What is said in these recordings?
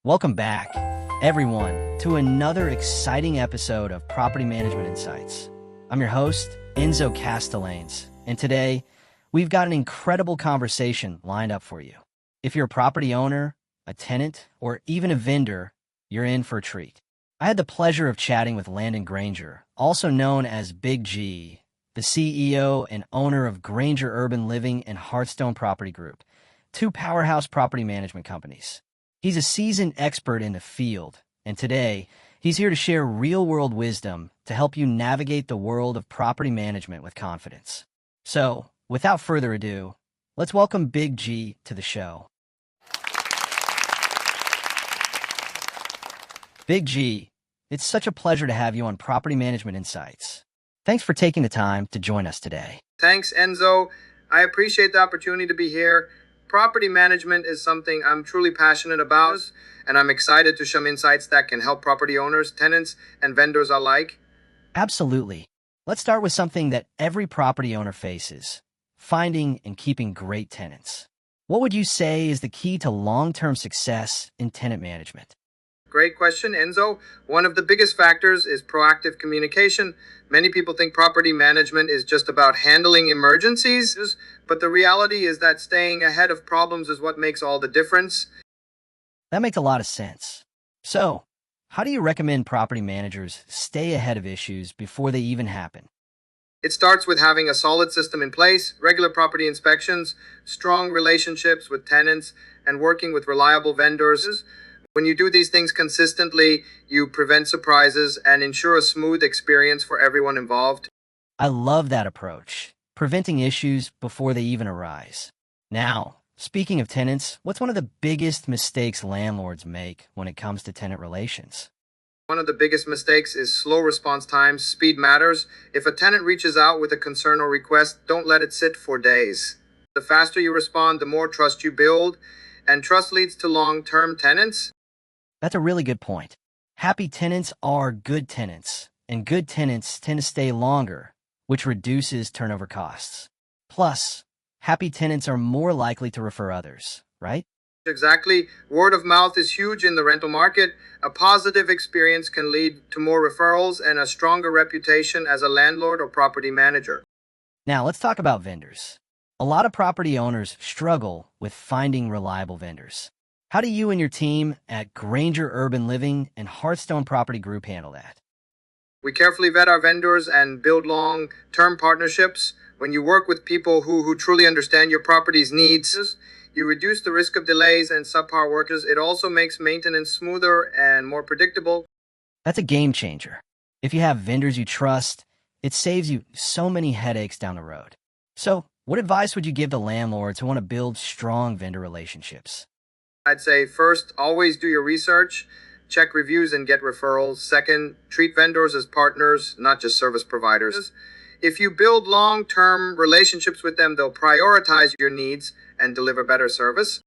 Welcome back, everyone, to another exciting episode of Property Management Insights. I'm your host, Enzo Castellanes, and today we've got an incredible conversation lined up for you. If you're a property owner, a tenant, or even a vendor, you're in for a treat. I had the pleasure of chatting with Landon Granger, also known as Big G, the CEO and owner of Granger Urban Living and Hearthstone Property Group, two powerhouse property management companies. He's a seasoned expert in the field, and today he's here to share real-world wisdom to help you navigate the world of property management with confidence. So, without further ado, let's welcome Big G to the show. Big G, it's such a pleasure to have you on Property Management Insights. Thanks for taking the time to join us today. Thanks, Enzo. I appreciate the opportunity to be here. Property management is something I'm truly passionate about, and I'm excited to share insights that can help property owners, tenants, and vendors alike. Absolutely. Let's start with something that every property owner faces: finding and keeping great tenants. What would you say is the key to long-term success in tenant management? Great question, Enzo. One of the biggest factors is proactive communication. Many people think property management is just about handling emergencies, but the reality is that staying ahead of problems is what makes all the difference. That makes a lot of sense. So, how do you recommend property managers stay ahead of issues before they even happen? It starts with having a solid system in place, regular property inspections, strong relationships with tenants, and working with reliable vendors. When you do these things consistently, you prevent surprises and ensure a smooth experience for everyone involved. I love that approach, preventing issues before they even arise. Now, speaking of tenants, what's one of the biggest mistakes landlords make when it comes to tenant relations? One of the biggest mistakes is slow response times. Speed matters. If a tenant reaches out with a concern or request, don't let it sit for days. The faster you respond, the more trust you build, and trust leads to long-term tenants. That's a really good point. Happy tenants are good tenants, and good tenants tend to stay longer, which reduces turnover costs. Plus, happy tenants are more likely to refer others, right? Exactly. Word of mouth is huge in the rental market. A positive experience can lead to more referrals and a stronger reputation as a landlord or property manager. Now, let's talk about vendors. A lot of property owners struggle with finding reliable vendors. How do you and your team at Granger Urban Living and Hearthstone Property Group handle that? We carefully vet our vendors and build long-term partnerships. When you work with people who truly understand your property's needs, you reduce the risk of delays and subpar workers. It also makes maintenance smoother and more predictable. That's a game changer. If you have vendors you trust, it saves you so many headaches down the road. So, what advice would you give to landlords who want to build strong vendor relationships? I'd say first, always do your research, check reviews and get referrals. Second, treat vendors as partners, not just service providers. If you build long-term relationships with them, they'll prioritize your needs and deliver better service.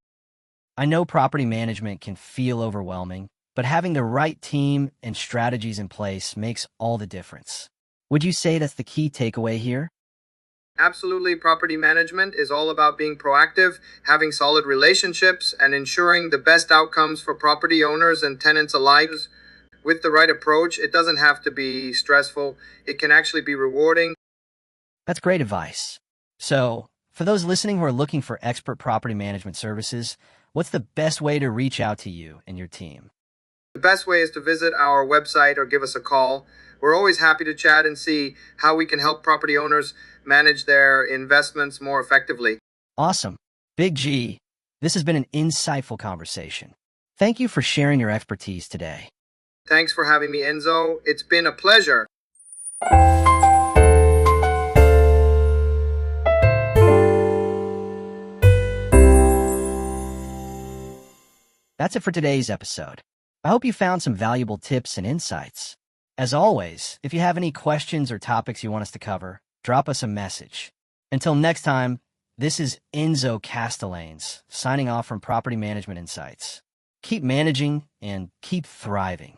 I know property management can feel overwhelming, but having the right team and strategies in place makes all the difference. Would you say that's the key takeaway here? Absolutely. Property management is all about being proactive, having solid relationships, and ensuring the best outcomes for property owners and tenants alike. With the right approach, it doesn't have to be stressful. It can actually be rewarding. That's great advice. So, for those listening who are looking for expert property management services, what's the best way to reach out to you and your team? The best way is to visit our website or give us a call. We're always happy to chat and see how we can help property owners manage their investments more effectively. Awesome. Big G, this has been an insightful conversation. Thank you for sharing your expertise today. Thanks for having me, Enzo. It's been a pleasure. That's it for today's episode. I hope you found some valuable tips and insights. As always, if you have any questions or topics you want us to cover, drop us a message. Until next time, this is Enzo Castellanes, signing off from Property Management Insights. Keep managing and keep thriving.